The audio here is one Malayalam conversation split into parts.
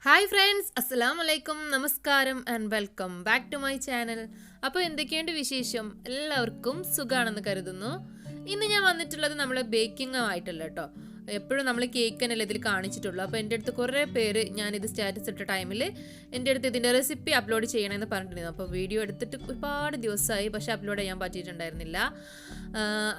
ഹായ് ഫ്രണ്ട്സ്, അസ്സലാമു അലൈക്കും, നമസ്കാരം and welcome back to my channel. അപ്പോൾ എന്തൊക്കെയുണ്ട് വിശേഷം? എല്ലാവർക്കും സുഖാണെന്ന് കരുതുന്നു. ഇന്ന് ഞാൻ വന്നിട്ടുള്ളത് നമ്മൾ ബേക്കിങ്ങുമായിട്ടല്ല കേട്ടോ. എപ്പോഴും നമ്മൾ കേക്ക് തന്നെയല്ലേ ഇതിൽ കാണിച്ചിട്ടുള്ളൂ. അപ്പോൾ എൻ്റെ അടുത്ത് കുറേ പേര് ഞാനിത് സ്റ്റാറ്റസ് ഇട്ട ടൈമിൽ എൻ്റെ അടുത്ത് ഇതിൻ്റെ റെസിപ്പി അപ്ലോഡ് ചെയ്യണമെന്ന് പറഞ്ഞിരുന്നു. അപ്പോൾ വീഡിയോ എടുത്തിട്ട് ഒരുപാട് ദിവസമായി, പക്ഷേ അപ്ലോഡ് ചെയ്യാൻ പറ്റിയിട്ടുണ്ടായിരുന്നില്ല.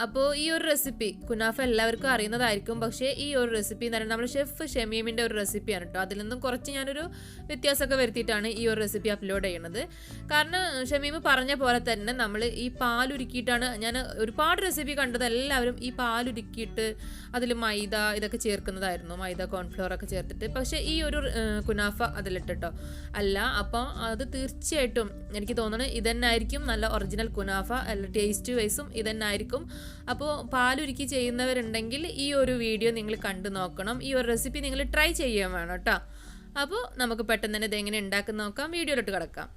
അപ്പോൾ ഈ ഒരു റെസിപ്പി കുനാഫ എല്ലാവർക്കും അറിയുന്നതായിരിക്കും, പക്ഷേ ഈ ഒരു റെസിപ്പി എന്ന് പറയുന്നത് നമ്മുടെ ഷെഫ് ഷമീമിൻ്റെ ഒരു റെസിപ്പിയാണ് കേട്ടോ. അതിൽ നിന്നും കുറച്ച് ഞാനൊരു വ്യത്യാസമൊക്കെ വരുത്തിയിട്ടാണ് ഈ ഒരു റെസിപ്പി അപ്ലോഡ് ചെയ്യുന്നത്. കാരണം ഷമീം പറഞ്ഞ പോലെ തന്നെ നമ്മൾ ഈ പാലുരുക്കിയിട്ടാണ് ഞാൻ ഒരുപാട് റെസിപ്പി കണ്ടത്. എല്ലാവരും ഈ പാലുരുക്കിയിട്ട് അതിൽ മൈദ ഇതൊക്കെ ചേർക്കുന്നതായിരുന്നു, മൈദ കോൺഫ്ലോർ ഒക്കെ ചേർത്തിട്ട്. പക്ഷേ ഈ ഒരു കുനാഫ അതിലിട്ടോ അല്ല. അപ്പോൾ അത് തീർച്ചയായിട്ടും എനിക്ക് തോന്നുന്നത് ഇതന്നായിരിക്കും നല്ല ഒറിജിനൽ കുനാഫ, അല്ല ടേസ്റ്റ് വൈസും ഇതന്നായിരിക്കും. അപ്പോൾ പാലുരുക്കി ചെയ്യുന്നവരുണ്ടെങ്കിൽ ഈ ഒരു വീഡിയോ നിങ്ങൾ കണ്ടു നോക്കണം. ഈ ഒരു റെസിപ്പി നിങ്ങൾ ട്രൈ ചെയ്യാൻ വേണം കേട്ടോ. അപ്പോൾ നമുക്ക് പെട്ടെന്ന് തന്നെ ഇതെങ്ങനെ ഉണ്ടാക്കുന്ന നോക്കാം, വീഡിയോയിലോട്ട് കിടക്കാം.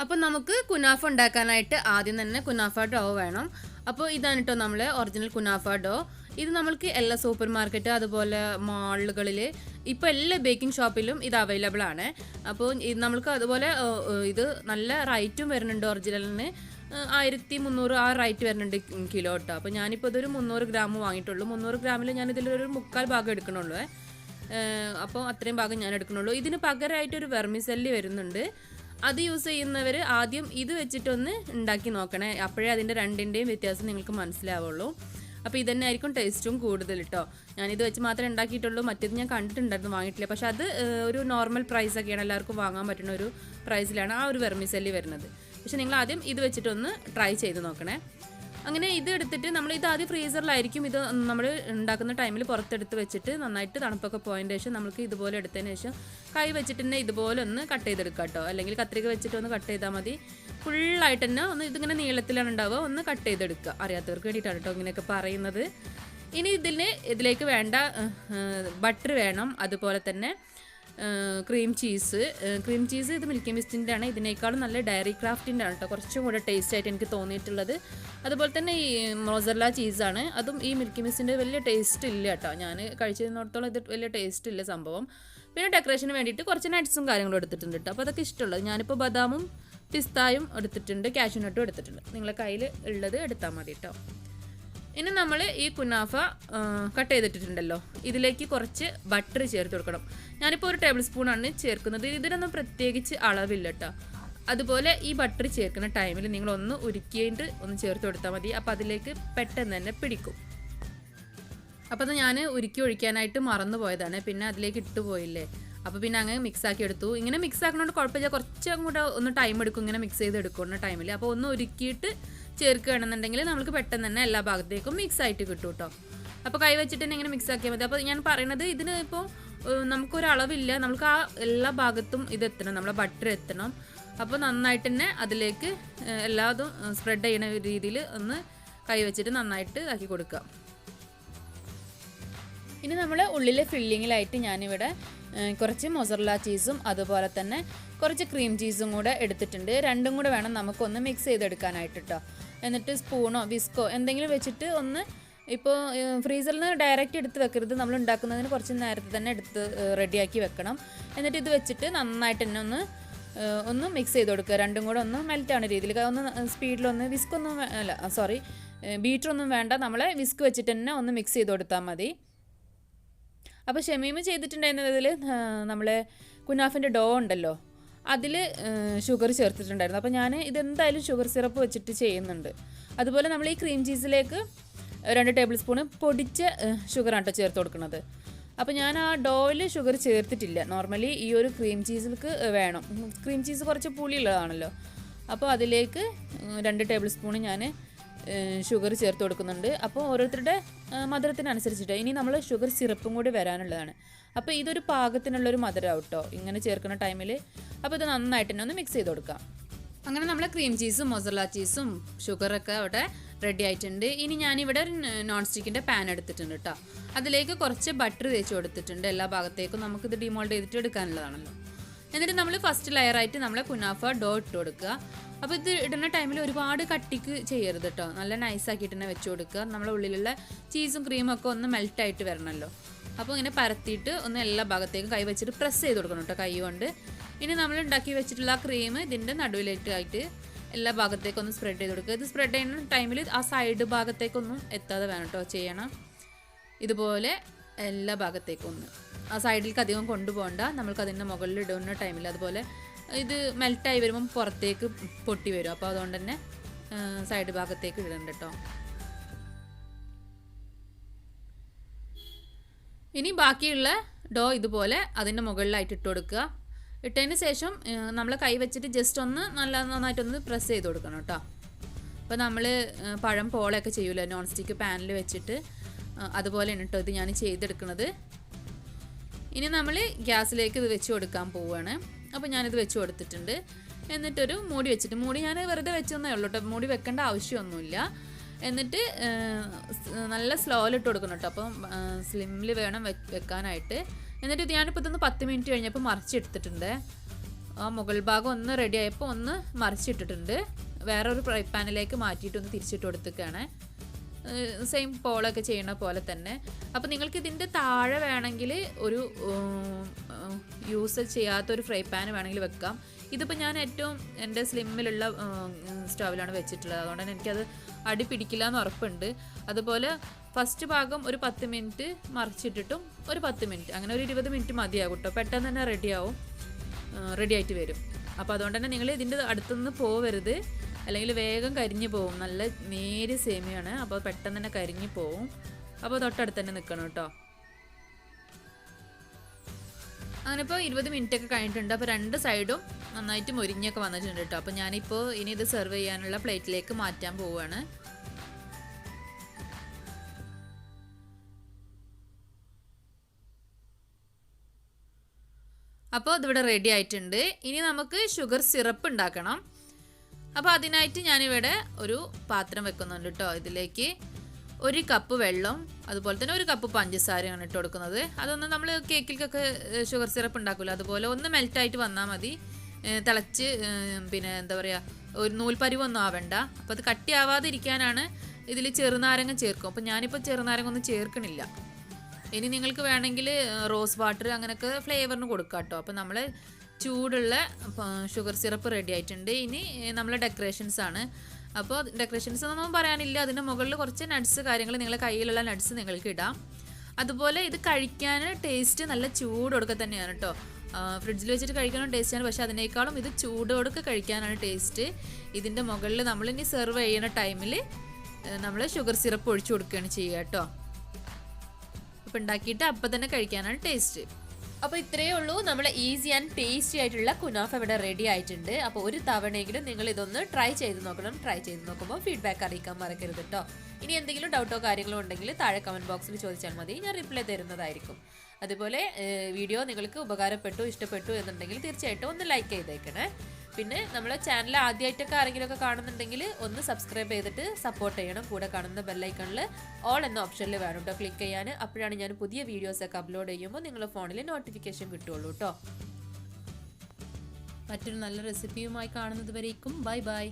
അപ്പോൾ നമുക്ക് കുനാഫ ഉണ്ടാക്കാനായിട്ട് ആദ്യം തന്നെ കുനാഫ ഡോ വേണം. അപ്പോൾ ഇതാണ് കേട്ടോ നമ്മളെ ഒറിജിനൽ കുനാഫ ഡോ. ഇത് നമ്മൾക്ക് എല്ലാ സൂപ്പർ മാർക്കറ്റ് അതുപോലെ മാളുകളിൽ ഇപ്പോൾ എല്ലാ ബേക്കിംഗ് ഷോപ്പിലും ഇത് അവൈലബിൾ ആണ്. അപ്പോൾ ഇത് നമ്മൾക്ക് അതുപോലെ ഇത് നല്ല റേറ്റും വരുന്നുണ്ട്. ഒറിജിനലിന് 1300 ആ റേറ്റ് വരുന്നുണ്ട് കിലോ കേട്ടോ. അപ്പോൾ ഞാനിപ്പോൾ ഇതൊരു 300 ഗ്രാം വാങ്ങിയിട്ടുള്ളൂ. 300 ഗ്രാമിൽ ഞാനിതിലൊരു 3/4 ഭാഗം എടുക്കണുള്ളൂ. അപ്പോൾ അത്രയും ഭാഗം ഞാൻ എടുക്കണുള്ളൂ. ഇതിന് പകരമായിട്ടൊരു വെർമിസെല്ലി വരുന്നുണ്ട്. അത് യൂസ് ചെയ്യുന്നവർ ആദ്യം ഇത് വെച്ചിട്ടൊന്ന് ഉണ്ടാക്കി നോക്കണേ, അപ്പോഴേ അതിൻ്റെ രണ്ടിൻ്റെയും വ്യത്യാസം നിങ്ങൾക്ക് മനസ്സിലാവുള്ളൂ. അപ്പോൾ ഇതന്നെ ആയിരിക്കും ടേസ്റ്റും കൂടുതൽ കേട്ടോ. ഞാനിത് വെച്ച് മാത്രമേ ഉണ്ടാക്കിയിട്ടുള്ളൂ, മറ്റേത് ഞാൻ കണ്ടിട്ടുണ്ടായിരുന്നു, വാങ്ങിയിട്ടില്ല. പക്ഷെ അത് ഒരു നോർമൽ പ്രൈസൊക്കെയാണ്, എല്ലാവർക്കും വാങ്ങാൻ പറ്റുന്ന ഒരു പ്രൈസിലാണ് ആ ഒരു വെർമിസെല്ലി വരുന്നത്. പക്ഷെ നിങ്ങൾ ആദ്യം ഇത് വെച്ചിട്ടൊന്ന് ട്രൈ ചെയ്ത് നോക്കണേ. അങ്ങനെ ഇത് എടുത്തിട്ട് നമ്മൾ ഇത് ആദ്യം ഫ്രീസറിലായിരിക്കും ഇത് നമ്മൾ ഉണ്ടാക്കുന്ന ടൈമിൽ പുറത്തെടുത്ത് വെച്ചിട്ട് നന്നായിട്ട് തണുപ്പൊക്കെ പോയതിന് ശേഷം നമുക്ക് ഇതുപോലെ എടുത്തതിന് ശേഷം കൈ വെച്ചിട്ട് തന്നെ ഇതുപോലെ ഒന്ന് കട്ട് ചെയ്തെടുക്കുക കേട്ടോ. അല്ലെങ്കിൽ കത്രിക വെച്ചിട്ട് ഒന്ന് കട്ട് ചെയ്താൽ മതി. ഫുള്ളായിട്ട് തന്നെ ഒന്ന് ഇതിങ്ങനെ നീളത്തിലാണ് ഉണ്ടാവുക, ഒന്ന് കട്ട് ചെയ്തെടുക്കുക. അറിയാത്തവർക്ക് വേണ്ടിയിട്ടാണ് കേട്ടോ ഇങ്ങനെയൊക്കെ പറയുന്നത്. ഇനി ഇതിലേക്ക് വേണ്ട ബട്ടർ വേണം, അതുപോലെ തന്നെ ക്രീം ചീസ് ഇത് മിൽക്കി മിസ്റ്റിൻ്റെ ആണ്. ഇതിനേക്കാളും നല്ല ഡയറി ക്രാഫ്റ്റിൻ്റെ ആണ് കേട്ടോ, കുറച്ചും കൂടെ ടേസ്റ്റ് ആയിട്ട് എനിക്ക് തോന്നിയിട്ടുള്ളത്. അതുപോലെ തന്നെ ഈ മോസറല്ല ചീസാണ്, അതും ഈ മിൽക്കി മിസ്റ്റിൻ്റെ വലിയ ടേസ്റ്റ് ഇല്ല കേട്ടോ. ഞാൻ കഴിച്ചിരുന്നിടത്തോളം ഇത് വലിയ ടേസ്റ്റ് ഇല്ല സംഭവം. പിന്നെ ഡെക്കറേഷന് വേണ്ടിയിട്ട് കുറച്ച് നട്ട്സും കാര്യങ്ങളും എടുത്തിട്ടുണ്ട് കേട്ടോ. അപ്പോൾ അതൊക്കെ ഇഷ്ടമുള്ളത്. ഞാനിപ്പോൾ ബദാമും പിസ്തായും എടുത്തിട്ടുണ്ട്, കാഷ്യൂനട്ടും എടുത്തിട്ടുണ്ട്. നിങ്ങളെ കയ്യിൽ ഉള്ളത് എടുത്താൽ മതി കേട്ടോ. ഇനി നമ്മൾ ഈ കുനാഫ കട്ട് ചെയ്തിട്ടുണ്ടല്ലോ, ഇതിലേക്ക് കുറച്ച് ബട്ടർ ചേർത്ത് കൊടുക്കണം. ഞാനിപ്പോൾ 1 ടേബിൾ സ്പൂണാണ് ചേർക്കുന്നത്. ഇതിനൊന്നും പ്രത്യേകിച്ച് അളവില്ല കേട്ടോ. അതുപോലെ ഈ ബട്ടർ ചേർക്കുന്ന ടൈമിൽ നിങ്ങളൊന്ന് ഉരുക്കിയിട്ട് ഒന്ന് ചേർത്ത് കൊടുത്താൽ മതി. അപ്പോൾ അതിലേക്ക് പെട്ടെന്ന് തന്നെ പിടിക്കും. അപ്പോൾ അത് ഞാൻ ഉരുക്കി ഒഴിക്കാനായിട്ട് മറന്നു പോയതാണ്, പിന്നെ അതിലേക്ക് ഇട്ട് പോയില്ലേ. അപ്പോൾ പിന്നെ അങ്ങനെ മിക്സാക്കി എടുത്തു. ഇങ്ങനെ മിക്സ് ആക്കുന്നതുകൊണ്ട് കുഴപ്പമില്ല, കുറച്ചും കൂടെ ഒന്ന് ടൈം എടുക്കും ഇങ്ങനെ മിക്സ് ചെയ്ത് എടുക്കുന്ന ടൈമിൽ. അപ്പോൾ ഒന്ന് ഉരുക്കിയിട്ട് ചേർക്കുകയാണെന്നുണ്ടെങ്കിൽ നമുക്ക് പെട്ടെന്ന് തന്നെ എല്ലാ ഭാഗത്തേക്കും മിക്സ് ആയിട്ട് കിട്ടും കേട്ടോ. അപ്പോൾ കൈ വെച്ചിട്ട് തന്നെ ഇങ്ങനെ മിക്സ് ആക്കിയാൽ മതി. അപ്പോൾ ഞാൻ പറയുന്നത് ഇതിന് ഇപ്പോൾ നമുക്കൊരളവില്ല, നമുക്ക് ആ എല്ലാ ഭാഗത്തും ഇത് എത്തണം, നമ്മളെ ബട്ടർ എത്തണം. അപ്പോൾ നന്നായിട്ട് തന്നെ അതിലേക്ക് എല്ലാതും സ്പ്രെഡ് ചെയ്യുന്ന രീതിയിൽ ഒന്ന് കൈ വെച്ചിട്ട് നന്നായിട്ട് ആക്കി കൊടുക്കുക. ഇനി നമ്മൾ ഉള്ളിലെ ഫില്ലിങ്ങിലായിട്ട് ഞാനിവിടെ കുറച്ച് മൊസറല്ല ചീസും അതുപോലെ തന്നെ കുറച്ച് ക്രീം ചീസും കൂടെ എടുത്തിട്ടുണ്ട്. രണ്ടും കൂടെ വേണം നമുക്കൊന്ന് മിക്സ് ചെയ്തെടുക്കാനായിട്ട് കേട്ടോ. എന്നിട്ട് സ്പൂണോ വിസ്കോ എന്തെങ്കിലും വെച്ചിട്ട് ഒന്ന്, ഇപ്പോൾ ഫ്രീസറിൽ നിന്ന് ഡയറക്റ്റ് എടുത്ത് വെക്കരുത്, നമ്മൾ ഉണ്ടാക്കുന്നതിന് കുറച്ച് നേരത്തെ തന്നെ എടുത്ത് റെഡിയാക്കി വെക്കണം. എന്നിട്ട് ഇത് വെച്ചിട്ട് നന്നായിട്ട് തന്നെ ഒന്ന് മിക്സ് ചെയ്ത് കൊടുക്കുക. രണ്ടും കൂടെ ഒന്ന് മെൽറ്റാവുന്ന രീതിയിൽ ഒന്ന് സ്പീഡിലൊന്ന് ബീറ്ററൊന്നും വേണ്ട, നമ്മളെ വിസ്ക് വെച്ചിട്ട് തന്നെ ഒന്ന് മിക്സ് ചെയ്ത് കൊടുത്താൽ മതി. അപ്പോൾ ഷമീം ചെയ്തിട്ടുണ്ടായിരുന്നതിൽ നമ്മളെ കുനാഫിൻ്റെ ഡോ ഉണ്ടല്ലോ, അതിൽ ഷുഗർ ചേർത്തിട്ടുണ്ടായിരുന്നു. അപ്പോൾ ഞാൻ ഇതെന്തായാലും ഷുഗർ സിറപ്പ് വെച്ചിട്ട് ചെയ്യുന്നുണ്ട്. അതുപോലെ നമ്മൾ ഈ ക്രീം ചീസിലേക്ക് 2 ടേബിൾ സ്പൂണ് പൊടിച്ച ഷുഗറാണ് കേട്ടോ ചേർത്ത് കൊടുക്കുന്നത്. അപ്പോൾ ഞാൻ ആ ഡോയിൽ ഷുഗർ ചേർത്തിട്ടില്ല. നോർമലി ഈ ഒരു ക്രീം ചീസിലേക്ക് വേണം, ക്രീം ചീസ് കുറച്ച് പുളിയുള്ളതാണല്ലോ. അപ്പോൾ അതിലേക്ക് 2 ടേബിൾ സ്പൂണ് ഞാൻ ഷുഗർ ചേർത്ത് കൊടുക്കുന്നുണ്ട്. അപ്പോൾ ഓരോരുത്തരുടെ മധുരത്തിനനുസരിച്ചിട്ട് ഇനി നമ്മൾ ഷുഗർ സിറപ്പും കൂടി വരാനുള്ളതാണ്. അപ്പോൾ ഇതൊരു പാകത്തിനുള്ളൊരു മധുരമാവും കേട്ടോ ഇങ്ങനെ ചേർക്കുന്ന ടൈമിൽ. അപ്പോൾ ഇത് നന്നായിട്ട് തന്നെ ഒന്ന് മിക്സ് ചെയ്ത് കൊടുക്കാം. അങ്ങനെ നമ്മൾ ക്രീം ചീസും മൊസറല്ല ചീസും ഷുഗറൊക്കെ അവിടെ റെഡി ആയിട്ടുണ്ട്. ഇനി ഞാനിവിടെ ഒരു നോൺ സ്റ്റിക്കിൻ്റെ പാൻ എടുത്തിട്ടുണ്ട് കേട്ടോ. അതിലേക്ക് കുറച്ച് ബട്ടർ തേച്ച് കൊടുത്തിട്ടുണ്ട് എല്ലാ ഭാഗത്തേക്കും. നമുക്കിത് ഡിമോൾഡ് ചെയ്തിട്ട് എടുക്കാനുള്ളതാണല്ലോ. എന്നിട്ട് നമ്മൾ ഫസ്റ്റ് ലെയറായിട്ട് നമ്മളെ കുനാഫ ഡോ ഇട്ട് കൊടുക്കുക. അപ്പോൾ ഇത് ഇടുന്ന ടൈമിൽ ഒരുപാട് കട്ടിക്ക് ചെയ്യരുത് കേട്ടോ. നല്ല നൈസാക്കിയിട്ട് തന്നെ വെച്ച് കൊടുക്കുക. നമ്മുടെ ഉള്ളിലുള്ള ചീസും ക്രീമും ഒക്കെ ഒന്ന് മെൽറ്റായിട്ട് വരണമല്ലോ. അപ്പോൾ ഇങ്ങനെ പരത്തിയിട്ട് ഒന്ന് എല്ലാ ഭാഗത്തേക്കും കൈ വെച്ചിട്ട് പ്രസ് ചെയ്ത് കൊടുക്കണം കേട്ടോ, കൈ കൊണ്ട്. ഇനി നമ്മൾ ഉണ്ടാക്കി വെച്ചിട്ടുള്ള ആ ക്രീം ഇതിൻ്റെ നടുവിലേക്കായിട്ട് എല്ലാ ഭാഗത്തേക്കും ഒന്ന് സ്പ്രെഡ് ചെയ്ത് കൊടുക്കുക. ഇത് സ്പ്രെഡ് ചെയ്യുന്ന ടൈമിൽ ആ സൈഡ് ഭാഗത്തേക്കൊന്നും എത്താതെ വേണം കേട്ടോ ചെയ്യണം. ഇതുപോലെ എല്ലാ ഭാഗത്തേക്കും ഒന്ന് ആ സൈഡിലേക്ക് അധികം കൊണ്ടുപോകണ്ട. നമ്മൾക്ക് അതിൻ്റെ മുകളിൽ ഇടുന്ന ടൈമിൽ അതുപോലെ ഇത് മെൽറ്റായി വരുമ്പം പുറത്തേക്ക് പൊട്ടി വരും. അപ്പോൾ അതുകൊണ്ട് തന്നെ സൈഡ് ഭാഗത്തേക്ക് ഇടണ്ട കേട്ടോ. ഇനി ബാക്കിയുള്ള ഡോ ഇതുപോലെ അതിൻ്റെ മുകളിലായിട്ട് ഇട്ട് കൊടുക്കുക. ഇട്ടതിന് ശേഷം നമ്മൾ കൈ വെച്ചിട്ട് ജസ്റ്റ് ഒന്ന് നന്നായിട്ടൊന്ന് പ്രസ് ചെയ്ത് കൊടുക്കണം കേട്ടോ. അപ്പോൾ നമ്മൾ പഴം പോളയൊക്കെ ചെയ്യൂലോ നോൺ സ്റ്റിക്ക് പാനിൽ വെച്ചിട്ട്, അതുപോലെയാണ് കേട്ടോ ഇത് ഞാൻ ചെയ്തെടുക്കുന്നത്. ഇനി നമ്മൾ ഗ്യാസിലേക്ക് ഇത് വെച്ച് കൊടുക്കാൻ പോവുകയാണ്. അപ്പോൾ ഞാനിത് വെച്ച് കൊടുത്തിട്ടുണ്ട്. എന്നിട്ടൊരു മൂടി വെച്ചിട്ട്, മൂടി ഞാൻ വെറുതെ വെച്ചൊന്നേ ഉള്ളൂ കേട്ടോ, മൂടി വെക്കേണ്ട ആവശ്യമൊന്നുമില്ല. എന്നിട്ട് നല്ല സ്ലോയിലിട്ട് കൊടുക്കണം കേട്ടോ. അപ്പം സ്ലിമ്മിൽ വേണം വെക്കാനായിട്ട്. എന്നിട്ട് ഇത് ഞാനിപ്പോൾ ഇതൊന്ന് 10 മിനിറ്റ് കഴിഞ്ഞപ്പോൾ മറിച്ചെടുത്തിട്ടുണ്ട്. ആ മുകൾ ഭാഗം ഒന്ന് റെഡി ആയപ്പോൾ ഒന്ന് മറിച്ചിട്ടിട്ടുണ്ട്. വേറൊരു ഫ്രൈ പാനിലേക്ക് മാറ്റിയിട്ടൊന്ന് തിരിച്ചിട്ട് കൊടുത്തിട്ടാണ്. സെയിം പോളൊക്കെ ചെയ്യണ പോലെ തന്നെ. അപ്പോൾ നിങ്ങൾക്ക് ഇതിൻ്റെ താഴെ വേണമെങ്കിൽ ഒരു യൂസ് ചെയ്യാത്തൊരു ഫ്രൈ പാൻ വേണമെങ്കിൽ വെക്കാം. ഇതിപ്പോൾ ഞാൻ ഏറ്റവും എൻ്റെ സ്ലിമ്മിലുള്ള സ്റ്റൗവിലാണ് വെച്ചിട്ടുള്ളത്. അതുകൊണ്ട് തന്നെ എനിക്കത് അടി പിടിക്കില്ല എന്ന് ഉറപ്പുണ്ട്. അതുപോലെ ഫസ്റ്റ് ഭാഗം ഒരു 10 മിനിറ്റ് മറിച്ചിട്ടിട്ടും ഒരു 10 മിനിറ്റ്, അങ്ങനെ ഒരു 20 മിനിറ്റ് മതിയാകും കേട്ടോ. പെട്ടെന്ന് തന്നെ റെഡി ആയിട്ട് വരും. അപ്പോൾ അതുകൊണ്ട് തന്നെ നിങ്ങൾ ഇതിൻ്റെ അടുത്തുനിന്ന് പോവരുത്, അല്ലെങ്കിൽ വേഗം കരിഞ്ഞു പോവും. നല്ല നേരിയ സേമിയാണ്, അപ്പോൾ പെട്ടെന്ന് തന്നെ കരിഞ്ഞു പോവും. അപ്പോൾ തൊട്ടടുത്ത് തന്നെ നിൽക്കണം കേട്ടോ. അങ്ങനെ ഇപ്പോൾ 20 മിനിറ്റ് ഒക്കെ കഴിഞ്ഞിട്ടുണ്ട്. അപ്പോൾ 2 സൈഡും നന്നായിട്ട് മൊരിഞ്ഞൊക്കെ വന്നിട്ടുണ്ട് കേട്ടോ. അപ്പോൾ ഞാനിപ്പോൾ ഇനി ഇത് സെർവ് ചെയ്യാനുള്ള പ്ലേറ്റിലേക്ക് മാറ്റാൻ പോവുകയാണ്. അപ്പോൾ ഇതിവിടെ റെഡി ആയിട്ടുണ്ട്. ഇനി നമുക്ക് ഷുഗർ സിറപ്പ് ഉണ്ടാക്കണം. അപ്പോൾ അതിനായിട്ട് ഞാനിവിടെ ഒരു പാത്രം വെക്കുന്നുണ്ട് കേട്ടോ. ഇതിലേക്ക് 1 കപ്പ് വെള്ളം, അതുപോലെ തന്നെ 1 കപ്പ് പഞ്ചസാരയാണ് ഇട്ട് കൊടുക്കുന്നത്. അതൊന്ന് നമ്മൾ കേക്കിലേക്കൊക്കെ ഷുഗർ സിറപ്പ് ഉണ്ടാക്കില്ല, അതുപോലെ ഒന്ന് മെൽറ്റായിട്ട് വന്നാൽ മതി. തിളച്ച് പിന്നെ എന്താ പറയുക, ഒരു നൂൽപ്പരിവൊന്നും ആവണ്ട. അപ്പോൾ അത് കട്ടിയാവാതിരിക്കാനാണ് ഇതിൽ ചെറുനാരങ്ങ ചേർക്കും. അപ്പോൾ ഞാനിപ്പോൾ ചെറുനാരങ്ങ ഒന്നും ചേർക്കണില്ല. ഇനി നിങ്ങൾക്ക് വേണമെങ്കിൽ റോസ് വാട്ടർ അങ്ങനെയൊക്കെ ഫ്ലേവറിന് കൊടുക്കാം കേട്ടോ. അപ്പോൾ നമ്മൾ ചൂടുള്ള ഷുഗർ സിറപ്പ് റെഡി ആയിട്ടുണ്ട്. ഇനി നമ്മളെ ഡെക്കറേഷൻസ് ആണ്. അപ്പോൾ ഡെക്കറേഷൻസ് ഒന്നും പറയാനില്ല. അതിൻ്റെ മുകളിൽ കുറച്ച് നട്ട്സ് കാര്യങ്ങൾ, നിങ്ങളുടെ കയ്യിലുള്ള നട്ട്സ് നിങ്ങൾക്ക് ഇടാം. അതുപോലെ ഇത് കഴിക്കാൻ ടേസ്റ്റ് നല്ല ചൂടോടൊക്കെ തന്നെയാണ് കേട്ടോ. ഫ്രിഡ്ജിൽ വെച്ചിട്ട് കഴിക്കാനും ടേസ്റ്റാണ്, പക്ഷേ അതിനേക്കാളും ഇത് ചൂടോടൊക്കെ കഴിക്കാനാണ് ടേസ്റ്റ്. ഇതിൻ്റെ മുകളിൽ നമ്മളിനി സെർവ് ചെയ്യുന്ന ടൈമിൽ നമ്മൾ ഷുഗർ സിറപ്പ് ഒഴിച്ചു കൊടുക്കുകയാണ് ചെയ്യുക കേട്ടോ. അപ്പോൾ ഉണ്ടാക്കിയിട്ട് അപ്പം തന്നെ കഴിക്കാനാണ് ടേസ്റ്റ്. അപ്പോൾ ഇത്രയേ ഉള്ളൂ, നമ്മൾ ഈസി ആൻഡ് ടേസ്റ്റി ആയിട്ടുള്ള കുനാഫ ഇവിടെ റെഡി ആയിട്ടുണ്ട്. അപ്പോൾ ഒരു തവണയെങ്കിലും നിങ്ങൾ ഇതൊന്ന് ട്രൈ ചെയ്ത് നോക്കണം. ട്രൈ ചെയ്ത് നോക്കുമ്പോൾ ഫീഡ്ബാക്ക് അറിയിക്കാൻ മറക്കരുത് കേട്ടോ. ഇനി എന്തെങ്കിലും ഡൗട്ടോ കാര്യങ്ങളോ ഉണ്ടെങ്കിൽ താഴെ കമൻറ്റ് ബോക്സിൽ ചോദിച്ചാൽ മതി, ഞാൻ റിപ്ലൈ തരുന്നതായിരിക്കും. അതുപോലെ വീഡിയോ നിങ്ങൾക്ക് ഉപകാരപ്പെട്ടു, ഇഷ്ടപ്പെട്ടു എന്നുണ്ടെങ്കിൽ തീർച്ചയായിട്ടും ഒന്ന് ലൈക്ക് ചെയ്തേക്കണേ. പിന്നെ നമ്മളെ ചാനൽ ആദ്യമായിട്ടൊക്കെ ആരെങ്കിലുമൊക്കെ കാണുന്നുണ്ടെങ്കിൽ ഒന്ന് സബ്സ്ക്രൈബ് ചെയ്തിട്ട് സപ്പോർട്ട് ചെയ്യണം. കൂടെ കാണുന്ന ബെല്ലൈക്കണിൽ ഓൾ എന്ന ഓപ്ഷനിൽ വേണം കേട്ടോ ക്ലിക്ക് ചെയ്യാൻ. അപ്പോഴാണ് ഞാൻ പുതിയ വീഡിയോസൊക്കെ അപ്ലോഡ് ചെയ്യുമ്പോൾ നിങ്ങളുടെ ഫോണിൽ നോട്ടിഫിക്കേഷൻ കിട്ടുള്ളൂ കേട്ടോ. മറ്റൊരു നല്ല റെസിപ്പിയുമായി കാണുന്നത് വരേക്കും ബൈ ബൈ.